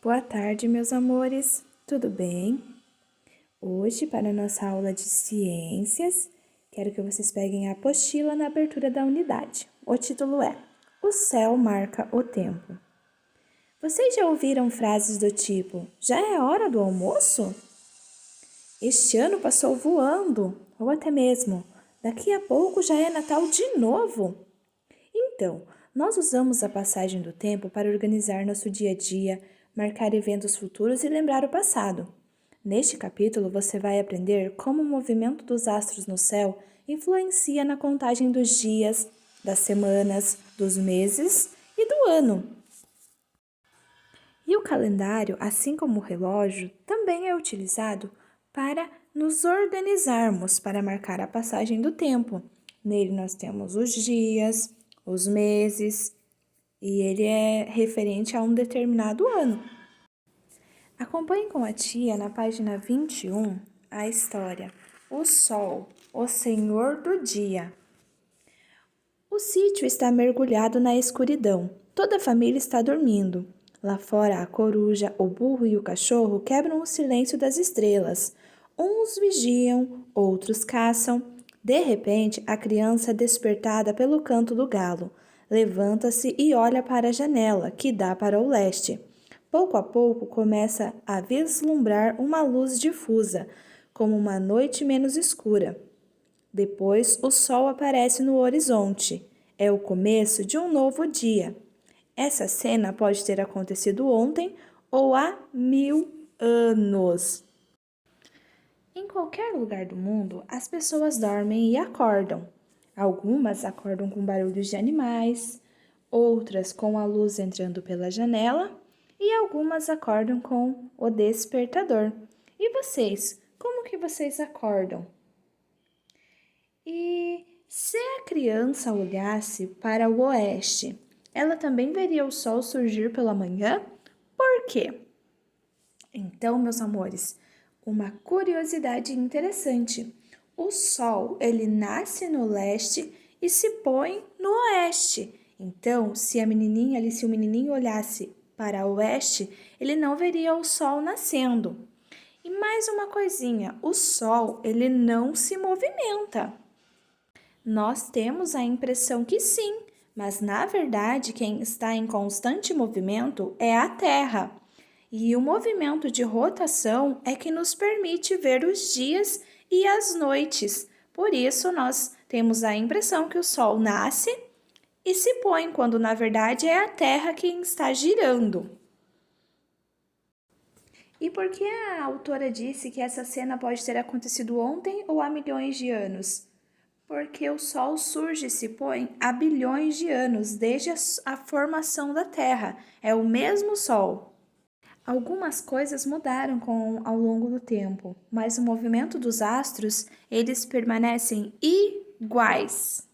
Boa tarde, meus amores. Tudo bem? Hoje, para a nossa aula de ciências, quero que vocês peguem a apostila na abertura da unidade. O título é O céu marca o tempo. Vocês já ouviram frases do tipo: já é hora do almoço? Este ano passou voando, ou até mesmo: daqui a pouco já é Natal de novo. Então, nós usamos a passagem do tempo para organizar nosso dia a dia, marcar eventos futuros e lembrar o passado. Neste capítulo, você vai aprender como o movimento dos astros no céu influencia na contagem dos dias, das semanas, dos meses e do ano. E o calendário, assim como o relógio, também é utilizado para nos organizarmos, para marcar a passagem do tempo. Nele nós temos os dias, os meses, e ele é referente a um determinado ano. Acompanhe com a tia na página 21 a história O Sol, o Senhor do Dia. O sítio está mergulhado na escuridão. Toda a família está dormindo. Lá fora, a coruja, o burro e o cachorro quebram o silêncio das estrelas. Uns vigiam, outros caçam. De repente, a criança é despertada pelo canto do galo. Levanta-se e olha para a janela, que dá para o leste. Pouco a pouco começa a vislumbrar uma luz difusa, como uma noite menos escura. Depois, o sol aparece no horizonte. É o começo de um novo dia. Essa cena pode ter acontecido ontem ou há 1000 anos. Em qualquer lugar do mundo, as pessoas dormem e acordam. Algumas acordam com barulhos de animais, outras com a luz entrando pela janela e algumas acordam com o despertador. E vocês, como que vocês acordam? E se a criança olhasse para o oeste, ela também veria o sol surgir pela manhã? Por quê? Então, meus amores, uma curiosidade interessante. O sol, ele nasce no leste e se põe no oeste. Então, se o menininho olhasse para o oeste, ele não veria o sol nascendo. E mais uma coisinha, o sol, ele não se movimenta. Nós temos a impressão que sim, mas na verdade quem está em constante movimento é a Terra. E o movimento de rotação é que nos permite ver os dias e as noites. Por isso nós temos a impressão que o Sol nasce e se põe, quando na verdade é a Terra quem está girando. E por que a autora disse que essa cena pode ter acontecido ontem ou há milhões de anos? Porque o Sol surge e se põe há bilhões de anos, desde a formação da Terra. É o mesmo Sol. Algumas coisas mudaram ao longo do tempo, mas o movimento dos astros, eles permanecem iguais.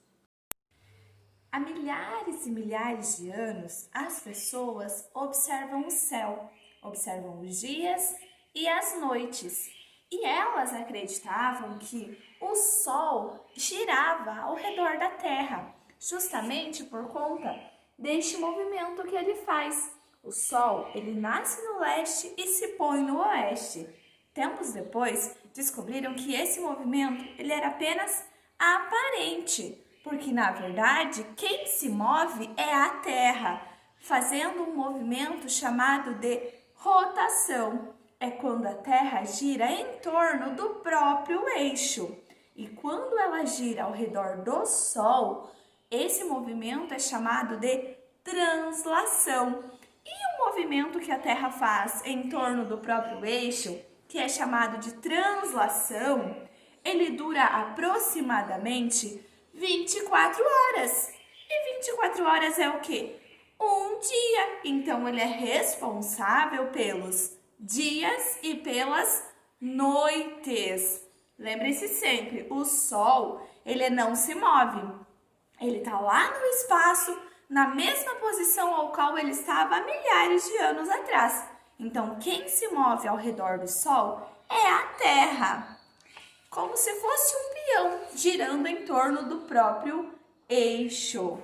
Há milhares e milhares de anos, as pessoas observam o céu, observam os dias e as noites. E elas acreditavam que o Sol girava ao redor da Terra, justamente por conta deste movimento que ele faz. O Sol, ele nasce no leste e se põe no oeste. Tempos depois, descobriram que esse movimento ele era apenas aparente, porque na verdade quem se move é a Terra, fazendo um movimento chamado de rotação. É quando a Terra gira em torno do próprio eixo. E quando ela gira ao redor do Sol, esse movimento é chamado de translação. E o movimento que a Terra faz em torno do próprio eixo, que é chamado de translação, ele dura aproximadamente 24 horas. E 24 horas é o quê? Um dia. Então, ele é responsável pelos dias e pelas noites. Lembre-se sempre, o Sol, ele não se move. Ele está lá no espaço, na mesma posição ao qual ele estava há milhares de anos atrás. Então, quem se move ao redor do Sol é a Terra, como se fosse um peão girando em torno do próprio eixo.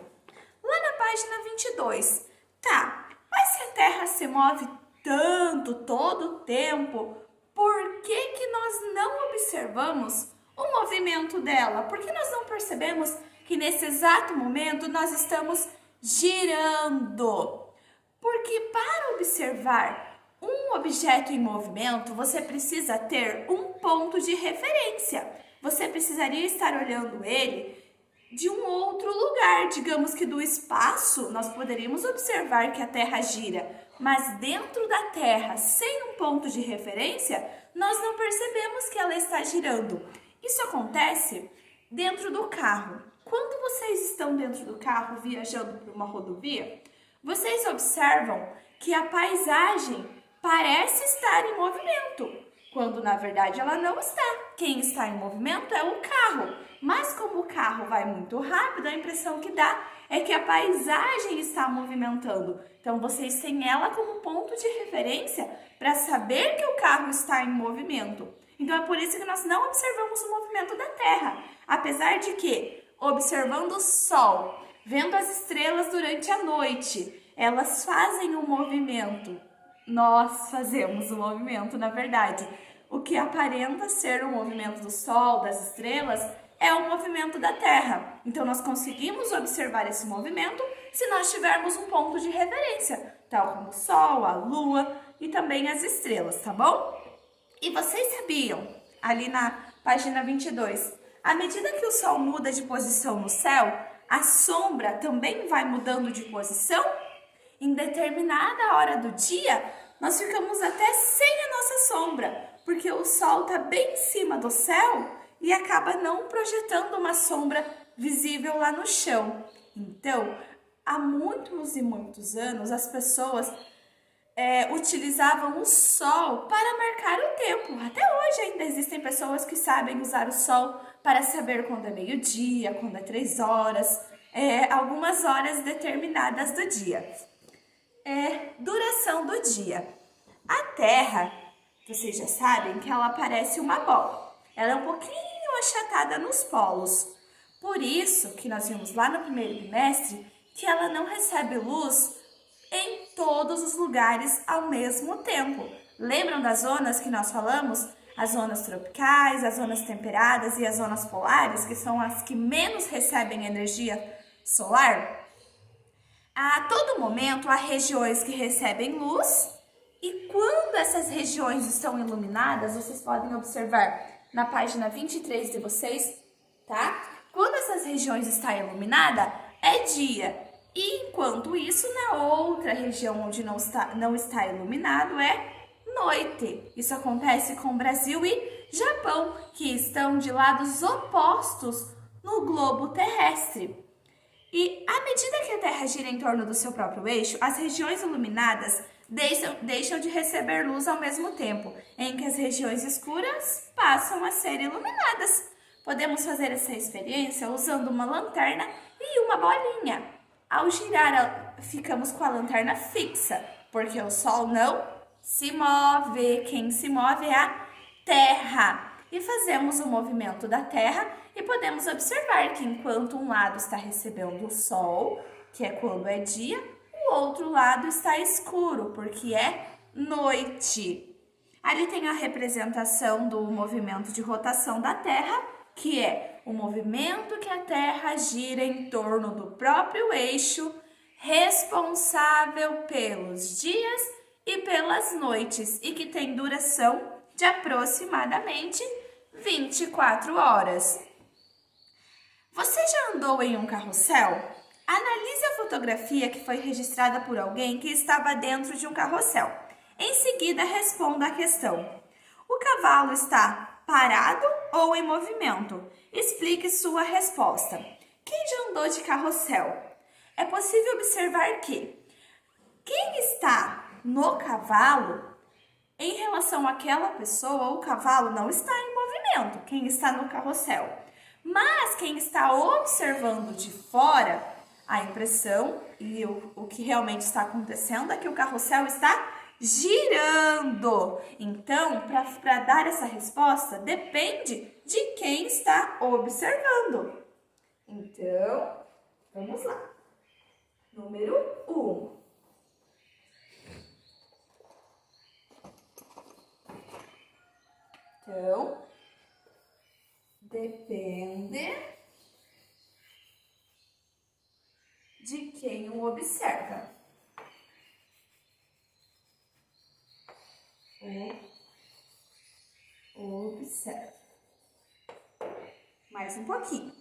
Lá na página 22, tá, mas se a Terra se move tanto todo o tempo, por que nós não observamos o movimento dela? Por que nós não percebemos que nesse exato momento nós estamos girando? Porque para observar um objeto em movimento, você precisa ter um ponto de referência. Você precisaria estar olhando ele de um outro lugar. Digamos que do espaço, nós poderíamos observar que a Terra gira, mas dentro da Terra, sem um ponto de referência, nós não percebemos que ela está girando. Isso acontece dentro do carro. Quando vocês estão dentro do carro viajando por uma rodovia, vocês observam que a paisagem parece estar em movimento, quando na verdade ela não está. Quem está em movimento é o carro, mas como o carro vai muito rápido, a impressão que dá é que a paisagem está movimentando. Então vocês têm ela como ponto de referência para saber que o carro está em movimento. Então é por isso que nós não observamos o movimento da Terra, apesar de que, observando o Sol, vendo as estrelas durante a noite, elas fazem um movimento. Nós fazemos um movimento, na verdade. O que aparenta ser o movimento do Sol, das estrelas, é o movimento da Terra. Então, nós conseguimos observar esse movimento se nós tivermos um ponto de referência, tal como o Sol, a Lua e também as estrelas, tá bom? E vocês sabiam, ali na página 22, à medida que o Sol muda de posição no céu, a sombra também vai mudando de posição? Em determinada hora do dia, nós ficamos até sem a nossa sombra, porque o Sol está bem em cima do céu e acaba não projetando uma sombra visível lá no chão. Então, há muitos e muitos anos, as pessoas utilizavam o Sol para marcar o tempo. Até hoje ainda existem pessoas que sabem usar o Sol para saber quando é meio-dia, quando é 3 horas, algumas horas determinadas do dia. Duração do dia. A Terra, vocês já sabem que ela parece uma bola. Ela é um pouquinho achatada nos polos. Por isso que nós vimos lá no primeiro bimestre que ela não recebe luz em todos os lugares ao mesmo tempo. Lembram das zonas que nós falamos? As zonas tropicais, as zonas temperadas e as zonas polares, que são as que menos recebem energia solar? A todo momento há regiões que recebem luz e quando essas regiões estão iluminadas, vocês podem observar na página 23 de vocês, tá? Quando essas regiões estão iluminadas, é dia. E enquanto isso, na outra região onde não está iluminado, é noite. Isso acontece com Brasil e Japão, que estão de lados opostos no globo terrestre. E à medida que a Terra gira em torno do seu próprio eixo, as regiões iluminadas deixam de receber luz ao mesmo tempo, em que as regiões escuras passam a ser iluminadas. Podemos fazer essa experiência usando uma lanterna e uma bolinha. Ao girar, ficamos com a lanterna fixa, porque o Sol não se move. Quem se move é a Terra. E fazemos o movimento da Terra e podemos observar que enquanto um lado está recebendo o Sol, que é quando é dia, o outro lado está escuro, porque é noite. Ali tem a representação do movimento de rotação da Terra, que é o movimento que a Terra gira em torno do próprio eixo, responsável pelos dias e pelas noites, e que tem duração de aproximadamente 24 horas. Você já andou em um carrossel? Analise a fotografia que foi registrada por alguém que estava dentro de um carrossel. Em seguida, responda a questão: o cavalo está parado ou em movimento? Explique sua resposta. Quem já andou de carrossel? É possível observar que quem está no cavalo, em relação àquela pessoa, o cavalo não está em movimento, quem está no carrossel. Mas quem está observando de fora, a impressão e o que realmente está acontecendo é que o carrossel está girando. Então, para dar essa resposta, depende de quem está observando. Então, vamos lá. Número 1. Então, depende de quem o observa. Observa. Mais um pouquinho.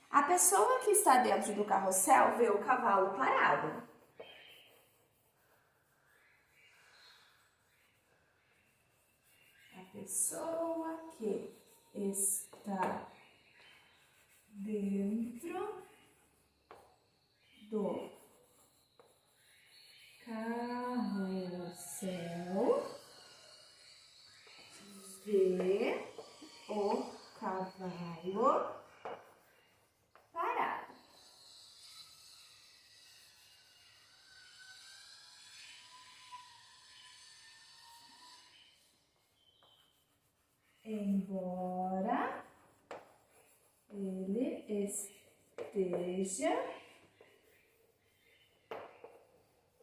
A pessoa que está dentro do carrossel vê o cavalo parado. A pessoa que está dentro do carrossel vê o cavalo parado. Embora ele esteja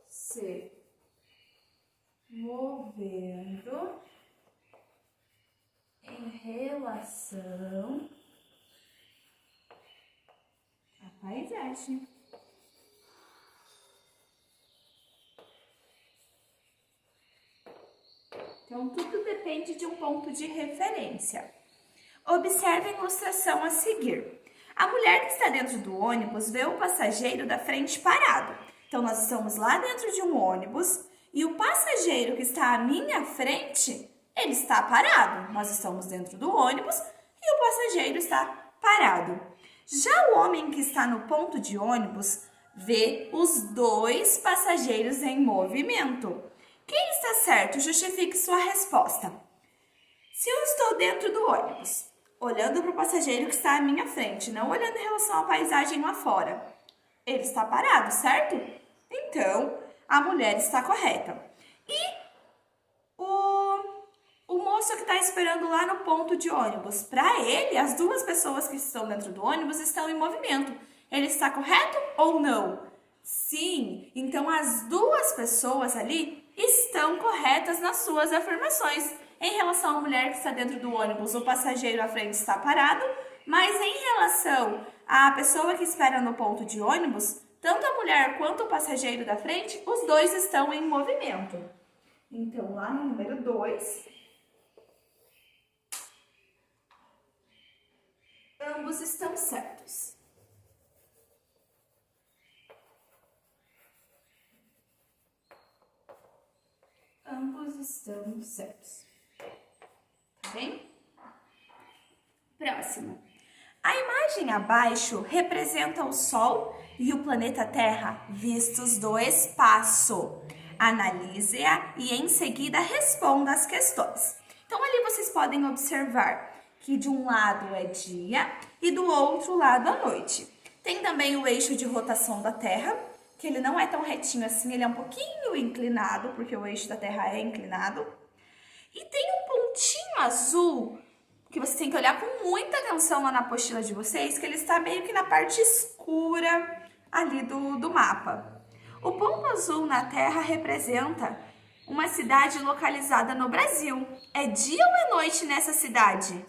se movendo em relação à paisagem. Então, tudo depende de um ponto de referência. Observe a ilustração a seguir. A mulher que está dentro do ônibus vê o passageiro da frente parado. Então, nós estamos lá dentro de um ônibus e o passageiro que está à minha frente, ele está parado. Nós estamos dentro do ônibus e o passageiro está parado. Já o homem que está no ponto de ônibus vê os dois passageiros em movimento. Quem está certo? Justifique sua resposta. Se eu estou dentro do ônibus, olhando para o passageiro que está à minha frente, não olhando em relação à paisagem lá fora, ele está parado, certo? Então, a mulher está correta. E o moço que está esperando lá no ponto de ônibus, para ele, as duas pessoas que estão dentro do ônibus estão em movimento. Ele está correto ou não? Sim, então as duas pessoas ali estão corretas nas suas afirmações. Em relação à mulher que está dentro do ônibus, o passageiro à frente está parado, mas em relação à pessoa que espera no ponto de ônibus, tanto a mulher quanto o passageiro da frente, os dois estão em movimento. Então, lá no número 2, ambos estão certos. Ambos estão certos. Tá bem? Próximo. A imagem abaixo representa o Sol e o planeta Terra vistos do espaço. Analise-a e em seguida responda as questões. Então, ali vocês podem observar que de um lado é dia e do outro lado a noite. Tem também o eixo de rotação da Terra, que ele não é tão retinho assim, ele é um pouquinho inclinado, porque o eixo da Terra é inclinado. E tem um pontinho azul, que você tem que olhar com muita atenção lá na apostila de vocês, que ele está meio que na parte escura ali do mapa. O ponto azul na Terra representa uma cidade localizada no Brasil. É dia ou é noite nessa cidade?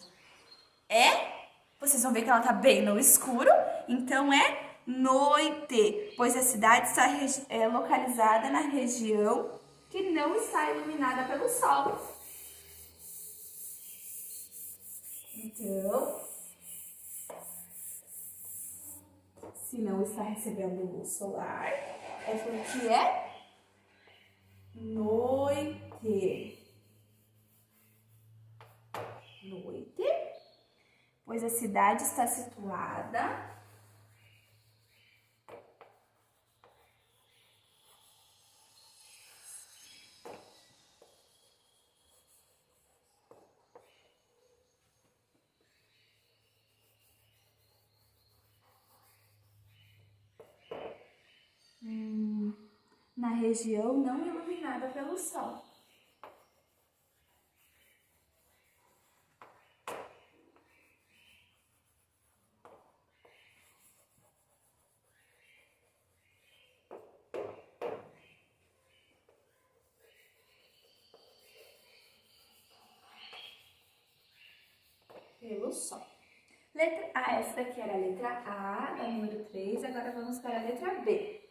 Vocês vão ver que ela está bem no escuro, então é noite, pois a cidade está localizada na região que não está iluminada pelo sol. Então, se não está recebendo luz solar, é porque é noite. Noite, pois a cidade está situada na região não iluminada pelo sol. pelo Sol. Letra A, essa daqui era a letra A, da número 3, agora vamos para a letra B.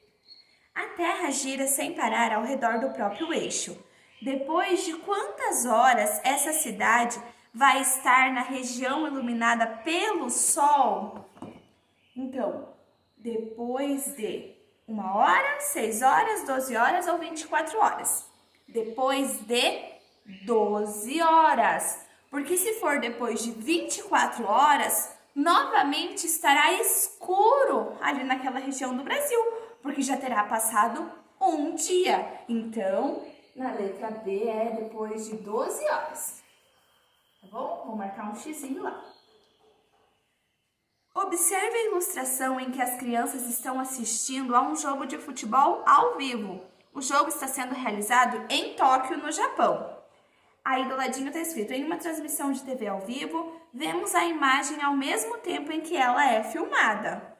A Terra gira sem parar ao redor do próprio eixo. Depois de quantas horas essa cidade vai estar na região iluminada pelo Sol? Então, depois de 1 hora, 6 horas, 12 horas ou 24 horas? Depois de 12 horas. Porque se for depois de 24 horas, novamente estará escuro ali naquela região do Brasil, porque já terá passado um dia. Então, na letra B é depois de 12 horas. Tá bom? Vou marcar um xizinho lá. Observe a ilustração em que as crianças estão assistindo a um jogo de futebol ao vivo. O jogo está sendo realizado em Tóquio, no Japão. Aí do ladinho está escrito, em uma transmissão de TV ao vivo, vemos a imagem ao mesmo tempo em que ela é filmada.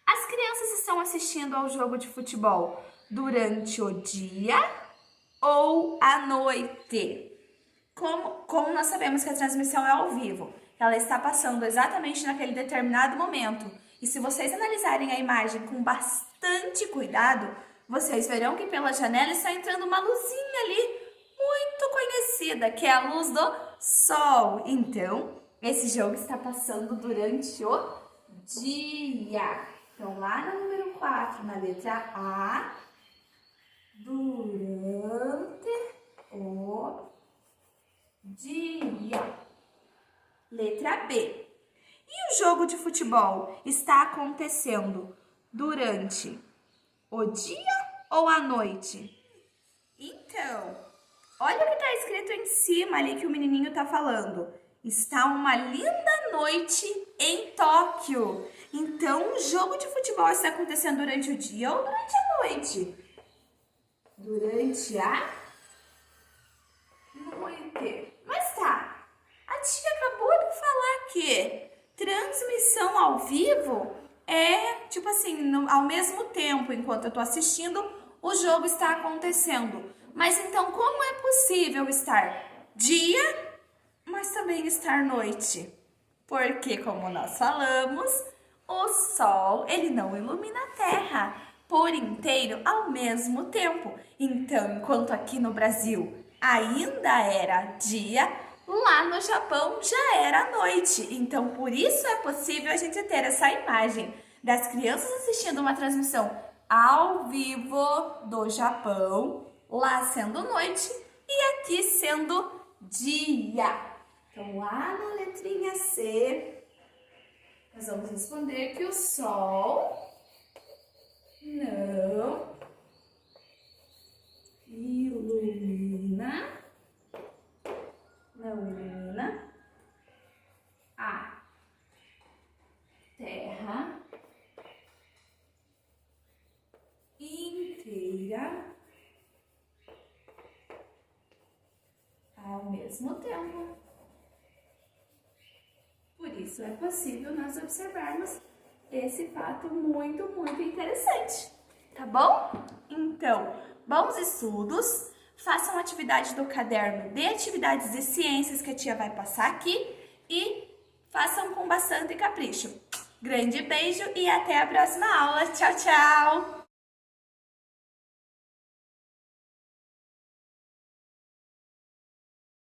As crianças estão assistindo ao jogo de futebol durante o dia ou à noite? Como nós sabemos que a transmissão é ao vivo, ela está passando exatamente naquele determinado momento. E se vocês analisarem a imagem com bastante cuidado, vocês verão que pela janela está entrando uma luzinha ali, muito conhecida, que é a luz do Sol. Então, esse jogo está passando durante o dia. Então, lá no número 4, na letra A, durante o dia. Letra B. E o jogo de futebol está acontecendo durante o dia ou a noite? Então, olha o que está escrito em cima ali que o menininho está falando. Está uma linda noite em Tóquio. Então, o jogo de futebol está acontecendo durante o dia ou durante a noite? Durante a noite. Mas tá, a tia acabou de falar que transmissão ao vivo é, tipo assim, ao mesmo tempo, enquanto eu tô assistindo, o jogo está acontecendo. Mas então, como é possível estar dia, mas também estar noite? Porque, como nós falamos, o Sol, ele não ilumina a Terra por inteiro ao mesmo tempo. Então, enquanto aqui no Brasil ainda era dia, lá no Japão já era noite. Então, por isso é possível a gente ter essa imagem das crianças assistindo uma transmissão ao vivo do Japão, lá sendo noite e aqui sendo dia. Então, lá na letrinha C, nós vamos responder que o Sol não ilumina a Terra inteira ao mesmo tempo. Por isso é possível nós observarmos esse fato muito interessante, tá bom? Então, bons estudos, façam atividade do caderno de atividades de ciências que a tia vai passar aqui e façam com bastante capricho. Grande beijo e até a próxima aula. Tchau, tchau!